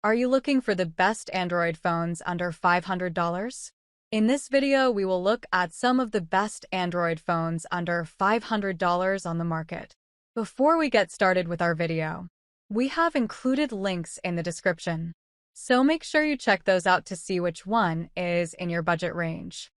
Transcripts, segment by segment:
Are you looking for the best Android phones under $500? In this video, we will look at some of the best Android phones under $500 on the market. Before we get started with our video, we have included links in the description, so make sure you check those out to see which one is in your budget range.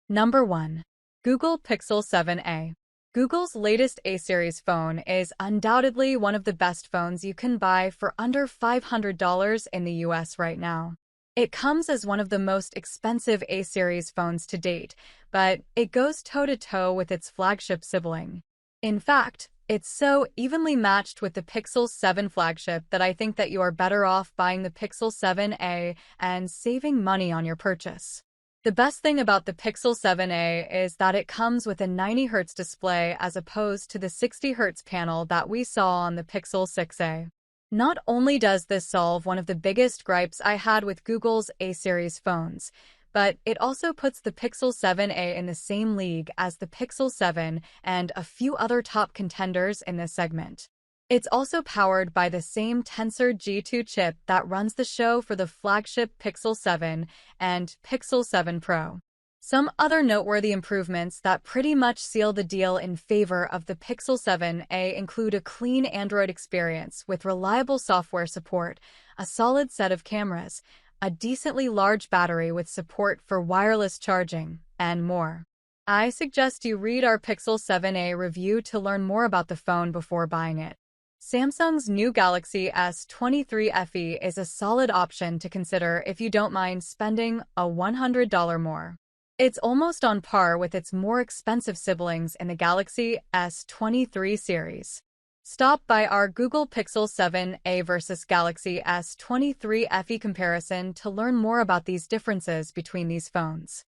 Number 1. Google Pixel 7a. Google's latest A-series phone is undoubtedly one of the best phones you can buy for under $500 in the US right now. It comes as one of the most expensive A-series phones to date, but it goes toe-to-toe with its flagship sibling. In fact, it's so evenly matched with the Pixel 7 flagship that I think that you are better off buying the Pixel 7a and saving money on your purchase. The best thing about the Pixel 7a is that it comes with a 90Hz display as opposed to the 60Hz panel that we saw on the Pixel 6a. Not only does this solve one of the biggest gripes I had with Google's A-series phones, but it also puts the Pixel 7a in the same league as the Pixel 7 and a few other top contenders in this segment. It's also powered by the same Tensor G2 chip that runs the show for the flagship Pixel 7 and Pixel 7 Pro. Some other noteworthy improvements that pretty much seal the deal in favor of the Pixel 7a include a clean Android experience with reliable software support, a solid set of cameras, a decently large battery with support for wireless charging, and more. I suggest you read our Pixel 7a review to learn more about the phone before buying it. Samsung's new Galaxy S23 FE is a solid option to consider if you don't mind spending a $100 more. It's almost on par with its more expensive siblings in the Galaxy S23 series. Stop by our Google Pixel 7a versus Galaxy S23 FE comparison to learn more about these differences between these phones.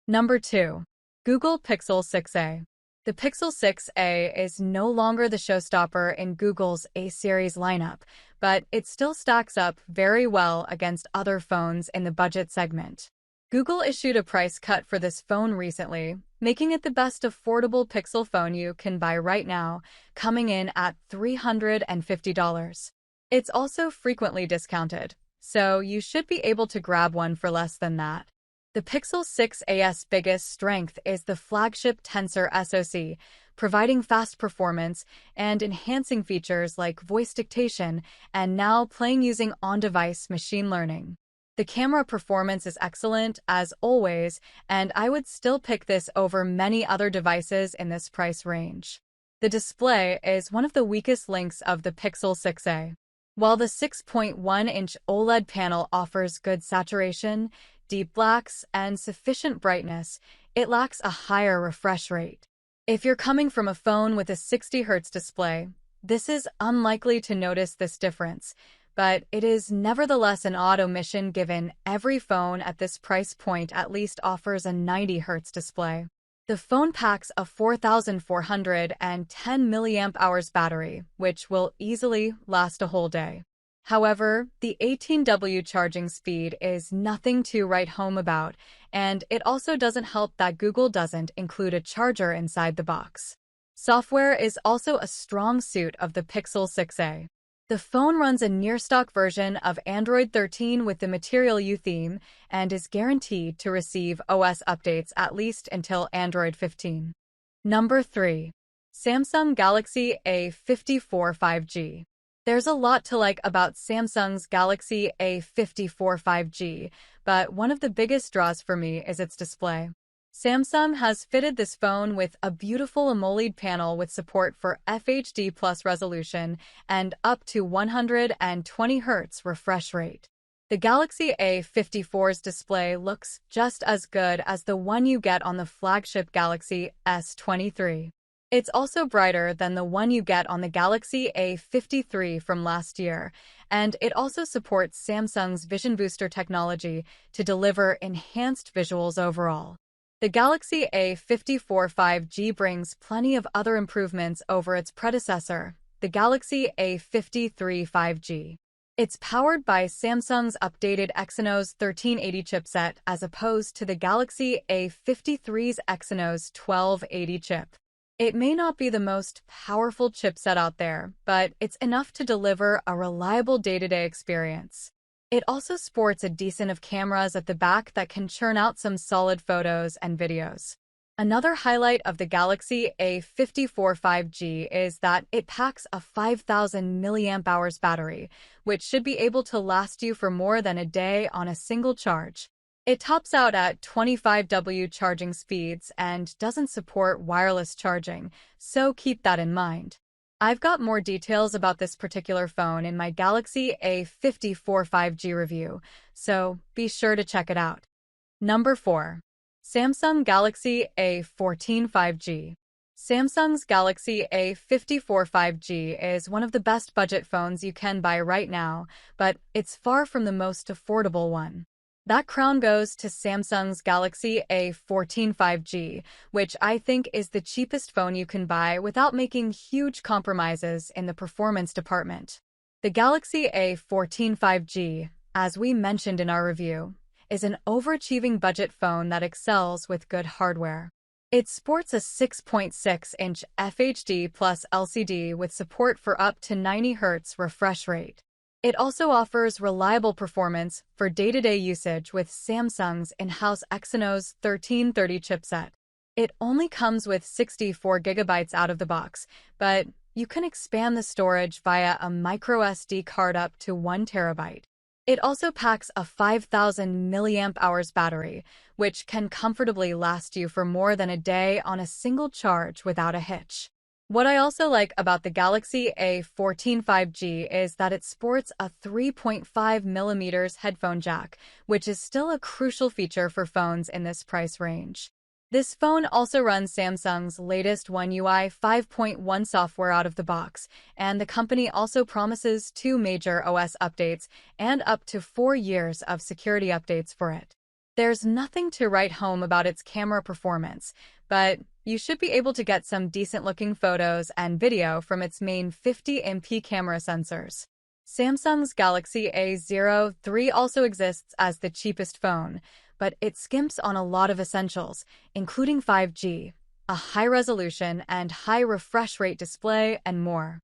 Number 2. Google Pixel 6a. The Pixel 6a is no longer the showstopper in Google's A-series lineup, but it still stacks up very well against other phones in the budget segment. Google issued a price cut for this phone recently, making it the best affordable Pixel phone you can buy right now, coming in at $350. It's also frequently discounted, so you should be able to grab one for less than that. The Pixel 6a's biggest strength is the flagship Tensor SoC, providing fast performance and enhancing features like voice dictation and now playing using on-device machine learning. The camera performance is excellent, as always, and I would still pick this over many other devices in this price range. The display is one of the weakest links of the Pixel 6a. While the 6.1-inch OLED panel offers good saturation, deep blacks, and sufficient brightness, it lacks a higher refresh rate. If you're coming from a phone with a 60Hz display, this is unlikely to notice this difference, but it is nevertheless an odd omission given every phone at this price point at least offers a 90Hz display. The phone packs a 4,410 mAh battery, which will easily last a whole day. However, the 18W charging speed is nothing to write home about, and it also doesn't help that Google doesn't include a charger inside the box. Software is also a strong suit of the Pixel 6a. The phone runs a near-stock version of Android 13 with the Material You theme and is guaranteed to receive OS updates at least until Android 15. Number 3. Samsung Galaxy A54 5G. There's a lot to like about Samsung's Galaxy A54 5G, but one of the biggest draws for me is its display. Samsung has fitted this phone with a beautiful AMOLED panel with support for FHD+ resolution and up to 120 Hz refresh rate. The Galaxy A54's display looks just as good as the one you get on the flagship Galaxy S23. It's also brighter than the one you get on the Galaxy A53 from last year, and it also supports Samsung's Vision Booster technology to deliver enhanced visuals overall. The Galaxy A54 5G brings plenty of other improvements over its predecessor, the Galaxy A53 5G. It's powered by Samsung's updated Exynos 1380 chipset as opposed to the Galaxy A53's Exynos 1280 chip. It may not be the most powerful chipset out there, but it's enough to deliver a reliable day-to-day experience. It also sports a decent of cameras at the back that can churn out some solid photos and videos. Another highlight of the Galaxy A54 5G is that it packs a 5,000 mAh battery, which should be able to last you for more than a day on a single charge. It tops out at 25W charging speeds and doesn't support wireless charging, so keep that in mind. I've got more details about this particular phone in my Galaxy A54 5G review, so be sure to check it out. Number 4. Samsung Galaxy A14 5G. Samsung's Galaxy A54 5G is one of the best budget phones you can buy right now, but it's far from the most affordable one. That crown goes to Samsung's Galaxy A14 5G, which I think is the cheapest phone you can buy without making huge compromises in the performance department. The Galaxy A14 5G, as we mentioned in our review, is an overachieving budget phone that excels with good hardware. It sports a 6.6-inch FHD Plus LCD with support for up to 90 Hz refresh rate. It also offers reliable performance for day-to-day usage with Samsung's in-house Exynos 1330 chipset. It only comes with 64 GB out of the box, but you can expand the storage via a microSD card up to 1 TB. It also packs a 5,000 mAh battery, which can comfortably last you for more than a day on a single charge without a hitch. What I also like about the Galaxy A14 5G is that it sports a 3.5mm headphone jack, which is still a crucial feature for phones in this price range. This phone also runs Samsung's latest One UI 5.1 software out of the box, and the company also promises 2 major OS updates and up to 4 years of security updates for it. There's nothing to write home about its camera performance, but you should be able to get some decent-looking photos and video from its main 50MP camera sensors. Samsung's Galaxy A03 also exists as the cheapest phone, but it skimps on a lot of essentials, including 5G, a high-resolution and high refresh rate display, and more.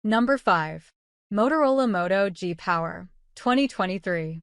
Number 5. Motorola Moto G Power 2023.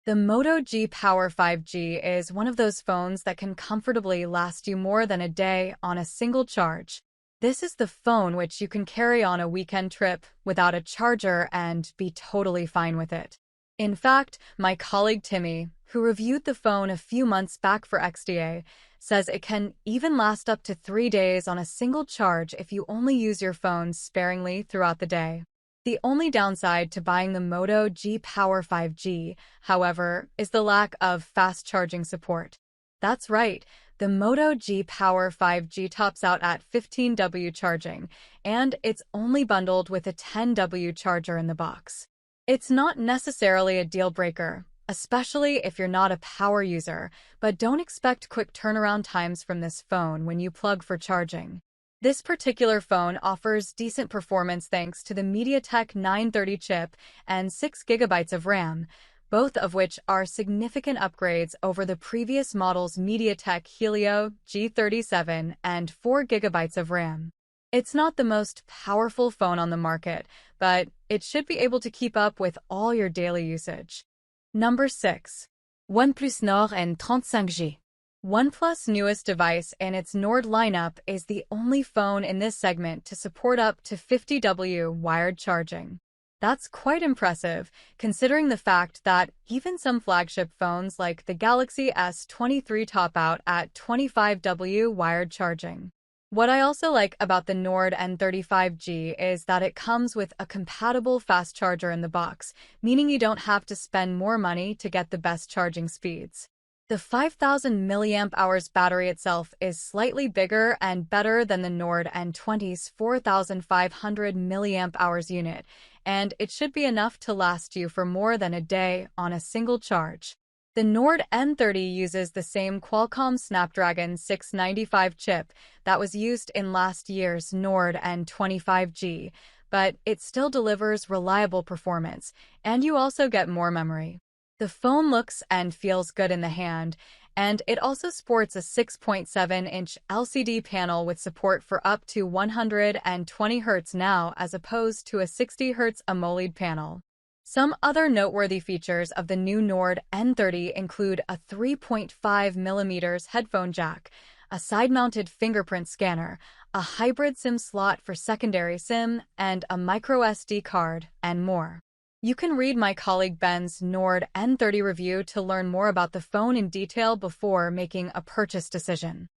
The Moto G Power 5G is one of those phones that can comfortably last you more than a day on a single charge. This is the phone which you can carry on a weekend trip without a charger and be totally fine with it. In fact, my colleague Timmy, who reviewed the phone a few months back for XDA, says it can even last up to 3 days on a single charge if you only use your phone sparingly throughout the day. The only downside to buying the Moto G Power 5G, however, is the lack of fast charging support. That's right, the Moto G Power 5G tops out at 15W charging, and it's only bundled with a 10W charger in the box. It's not necessarily a deal breaker, especially if you're not a power user, but don't expect quick turnaround times from this phone when you plug for charging. This particular phone offers decent performance thanks to the MediaTek 930 chip and 6 GB of RAM, both of which are significant upgrades over the previous model's MediaTek Helio G37 and 4 GB of RAM. It's not the most powerful phone on the market, but it should be able to keep up with all your daily usage. Number 6. OnePlus Nord N35G. OnePlus' newest device in its Nord lineup is the only phone in this segment to support up to 50W wired charging. That's quite impressive, considering the fact that even some flagship phones like the Galaxy S23 top out at 25W wired charging. What I also like about the Nord N35G is that it comes with a compatible fast charger in the box, meaning you don't have to spend more money to get the best charging speeds. The 5,000 mAh battery itself is slightly bigger and better than the Nord N20's 4,500 mAh unit, and it should be enough to last you for more than a day on a single charge. The Nord N30 uses the same Qualcomm Snapdragon 695 chip that was used in last year's Nord N25G, but it still delivers reliable performance, and you also get more memory. The phone looks and feels good in the hand, and it also sports a 6.7-inch LCD panel with support for up to 120 Hz now as opposed to a 60 Hz AMOLED panel. Some other noteworthy features of the new Nord N30 include a 3.5mm headphone jack, a side-mounted fingerprint scanner, a hybrid SIM slot for secondary SIM, and a microSD card, and more. You can read my colleague Ben's Nord N30 review to learn more about the phone in detail before making a purchase decision.